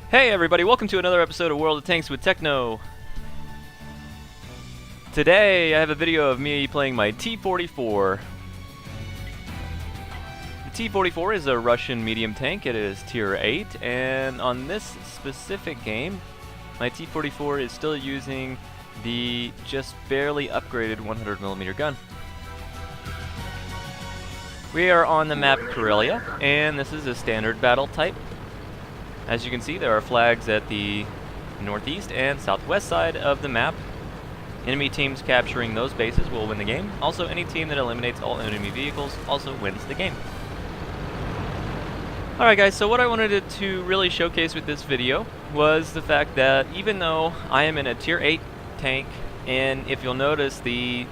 Hey everybody, welcome to another episode of World of Tanks with Techno. Today I have a video of me playing my T-44. The T-44 is a Russian medium tank. It is tier 8, and on this specific game, my T-44 is still using the just barely upgraded 100mm gun. We are on the map Karelia, and this is a standard battle type. As you can see, there are flags at the northeast and southwest side of the map. Enemy teams capturing those bases will win the game. Also, any team that eliminates all enemy vehicles also wins the game. Alright guys, so what I wanted to really showcase with this video was the fact that even though I am in a tier 8 tank, and if you'll notice, the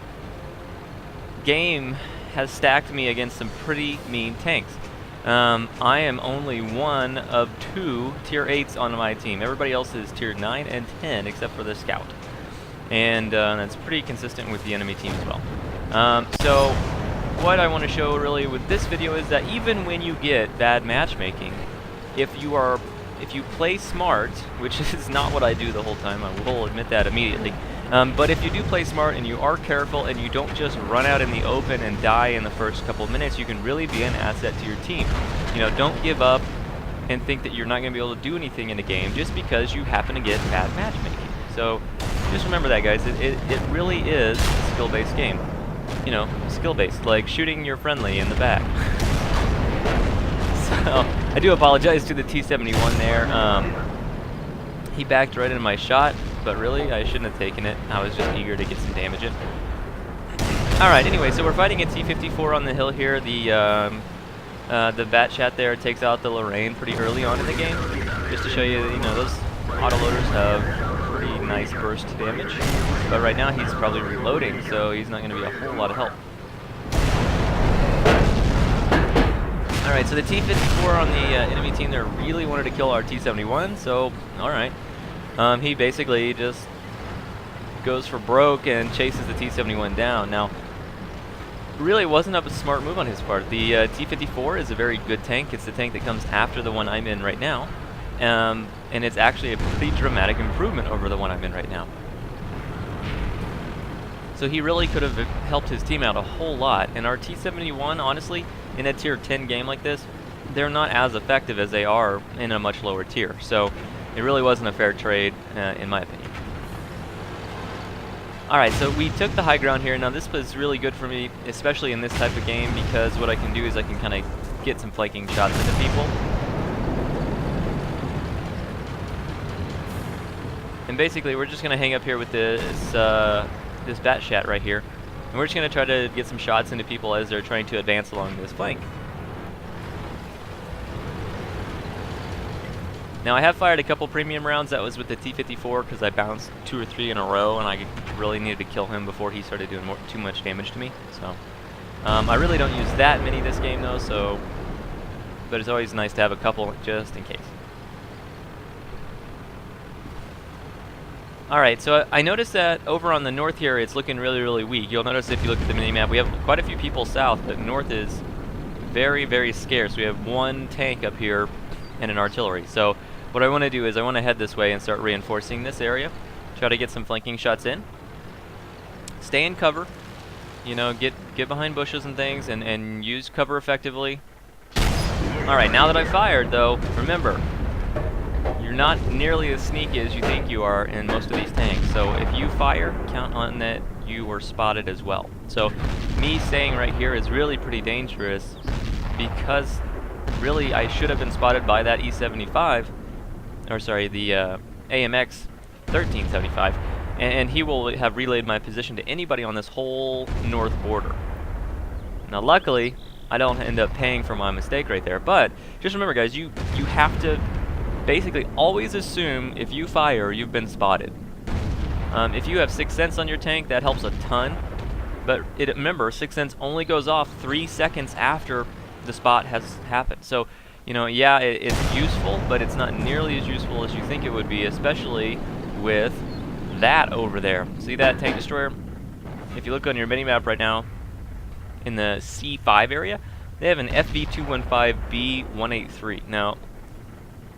game has stacked me against some pretty mean tanks. I am only one of 2 tier 8s on my team. Everybody else is tier 9 and 10 except for the scout. And that's pretty consistent with the enemy team as well. So what I want to show really with this video is that even when you get bad matchmaking, if you play smart, which is not what I do the whole time, I will admit that immediately, but if you do play smart and you are careful and you don't just run out in the open and die in the first couple of minutes, you can really be an asset to your team. You know, don't give up and think that you're not going to be able to do anything in the game just because you happen to get bad matchmaking. So just remember that, guys. It really is a skill-based game. You know, skill-based, like shooting your friendly in the back. So I do apologize to the T-71 there. He backed right into my shot, but really, I shouldn't have taken it. I was just eager to get some damage in. Alright, anyway, so we're fighting a T-54 on the hill here. The bat chat there takes out the Lorraine pretty early on in the game. Just to show you, you know, those autoloaders have pretty nice burst damage. But right now, he's probably reloading, so he's not going to be a whole lot of help. Alright, so the T-54 on the enemy team there really wanted to kill our T-71, so alright. He basically just goes for broke and chases the T-71 down. Now, really it wasn't a smart move on his part. The T-54 is a very good tank. It's the tank that comes after the one I'm in right now. And it's actually a pretty dramatic improvement over the one I'm in right now. So he really could have helped his team out a whole lot. And our T-71, honestly, in a tier 10 game like this, they're not as effective as they are in a much lower tier. So it really wasn't a fair trade, in my opinion. Alright, so we took the high ground here. Now this was really good for me, especially in this type of game, because what I can do is I can kind of get some flanking shots into people. And basically we're just going to hang up here with this bat chat right here. And we're just going to try to get some shots into people as they're trying to advance along this flank. Now I have fired a couple premium rounds. That was with the T-54 because I bounced 2 or 3 in a row and I really needed to kill him before he started doing too much damage to me. So I really don't use that many this game though, but it's always nice to have a couple just in case. Alright, so I noticed that over on the north here it's looking really, really weak. You'll notice if you look at the minimap, we have quite a few people south, but north is very, very scarce. We have 1 tank up here and an artillery. So what I want to do is I want to head this way and start reinforcing this area. Try to get some flanking shots in. Stay in cover. You know, get behind bushes and things and use cover effectively. Alright, now that I've fired though, remember, you're not nearly as sneaky as you think you are in most of these tanks. So if you fire, count on that you were spotted as well. So me staying right here is really pretty dangerous because really I should have been spotted by that E75, or sorry, the AMX 1375, and he will have relayed my position to anybody on this whole north border. Now luckily, I don't end up paying for my mistake right there, but just remember guys, you have to basically always assume if you fire, you've been spotted. If you have 6th Sense on your tank, that helps a ton, but remember, 6th Sense only goes off 3 seconds after the spot has happened. So, you know, yeah, it's useful, but it's not nearly as useful as you think it would be, especially with that over there. See that tank destroyer? If you look on your minimap right now, in the C5 area, they have an FV215B183. Now,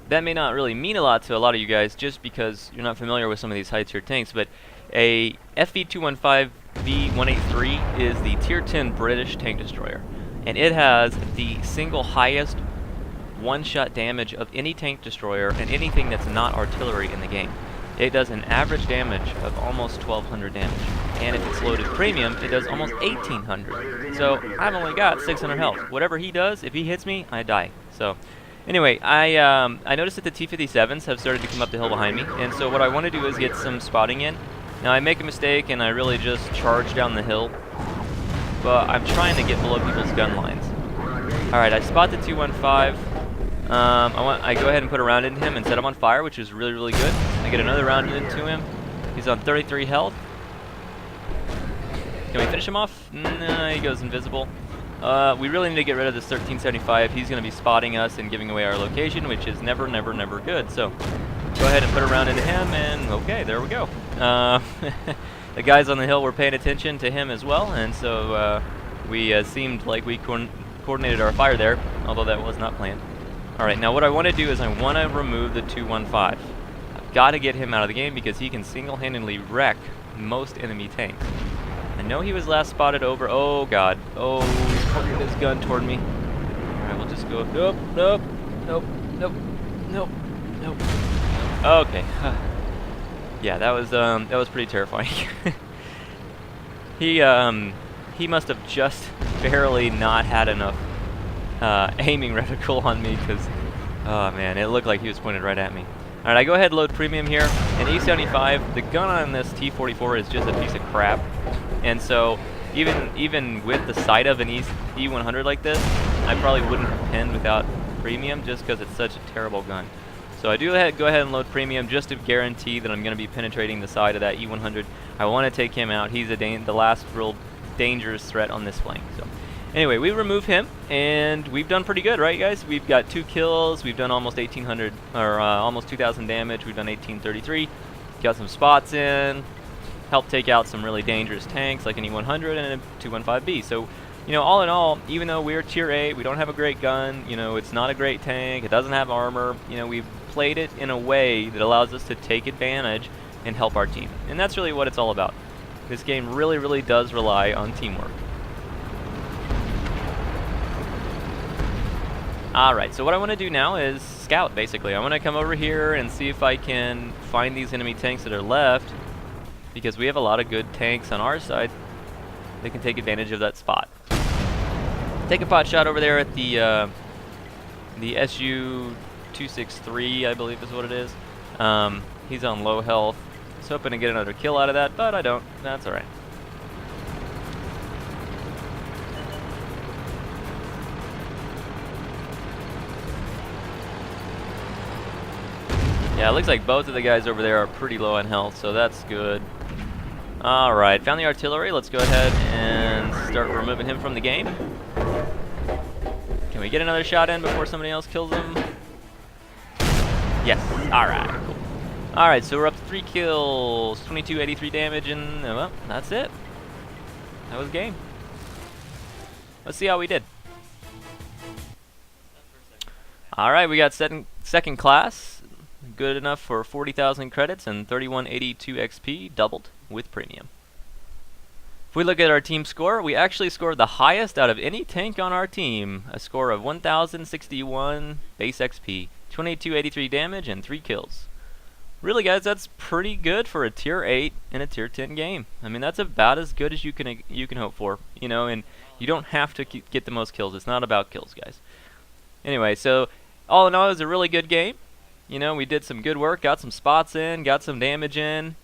that may not really mean a lot to a lot of you guys just because you're not familiar with some of these high-tier tanks, but a FV-215 V183 is the Tier 10 British tank destroyer, and it has the single highest one-shot damage of any tank destroyer and anything that's not artillery in the game. It does an average damage of almost 1,200 damage, and if it's loaded premium, it does almost 1,800. So I've only got 600 health. Whatever he does, if he hits me, I die. So anyway, I noticed that the T-57s have started to come up the hill behind me, and so what I want to do is get some spotting in. Now I make a mistake and I really just charge down the hill, but I'm trying to get below people's gun lines. Alright, I spot the 215. I go ahead and put a round into him and set him on fire, which is really, really good. I get another round into him. He's on 33 health. Can we finish him off? No, he goes invisible. We really need to get rid of this 1375. He's going to be spotting us and giving away our location, which is never, never, never good. So go ahead and put a round into him, and okay, there we go. The guys on the hill were paying attention to him as well, and so we seemed like we coordinated our fire there, although that was not planned. Alright, now what I want to do is I want to remove the 215. I've got to get him out of the game because he can single-handedly wreck most enemy tanks. I know he was last spotted over. Oh god. Oh, he's pointing his gun toward me. Alright, we'll just go. Nope, nope, nope, nope, nope, nope. Okay. Yeah, that was pretty terrifying. He must have just barely not had enough aiming reticle on me because, oh man, it looked like he was pointed right at me. Alright, I go ahead and load premium here. An E75, the gun on this T-44 is just a piece of crap. And so, even with the sight of an E100 like this, I probably wouldn't have pinned without premium just because it's such a terrible gun. So I do go ahead and load premium just to guarantee that I'm going to be penetrating the side of that E100. I want to take him out. He's the last real dangerous threat on this flank. So anyway, we remove him, and we've done pretty good, right, guys? We've got 2 kills. We've done almost 1,800, or almost 2,000 damage. We've done 1,833. Got some spots in. Helped take out some really dangerous tanks like an E100 and a 215B. So, you know, all in all, even though we're tier 8, we don't have a great gun, you know, it's not a great tank, it doesn't have armor, you know, we've played it in a way that allows us to take advantage and help our team. And that's really what it's all about. This game really, really does rely on teamwork. Alright, so what I want to do now is scout, basically. I want to come over here and see if I can find these enemy tanks that are left, because we have a lot of good tanks on our side that can take advantage of that spot. Take a pot shot over there at the SU-263, I believe is what it is. He's on low health. I was hoping to get another kill out of that, but I don't. That's alright. Yeah, it looks like both of the guys over there are pretty low on health, so that's good. Alright, found the artillery. Let's go ahead and start removing him from the game. Can we get another shot in before somebody else kills him? Yes. Alright, cool. Alright, so we're up to 3 kills, 2283 damage, and well, that's it. That was game. Let's see how we did. Alright, we got second class. Good enough for 40,000 credits and 3182 XP, doubled with premium. If we look at our team score, we actually scored the highest out of any tank on our team. A score of 1,061 base XP, 2283 damage, and 3 kills. Really, guys, that's pretty good for a tier 8 in a tier 10 game. I mean, that's about as good as you can hope for, you know, and you don't have to get the most kills. It's not about kills, guys. Anyway, so all in all, it was a really good game. You know, we did some good work, got some spots in, got some damage in,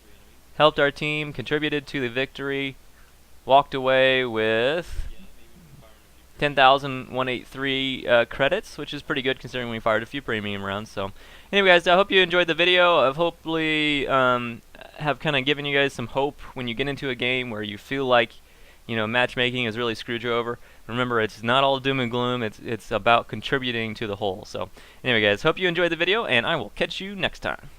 helped our team, contributed to the victory, walked away with 10,183 credits, which is pretty good considering we fired a few premium rounds. So anyway, guys, I hope you enjoyed the video. I've hopefully have kind of given you guys some hope when you get into a game where you feel like, you know, matchmaking has really screwed you over. Remember, it's not all doom and gloom. It's about contributing to the whole. So anyway, guys, hope you enjoyed the video, and I will catch you next time.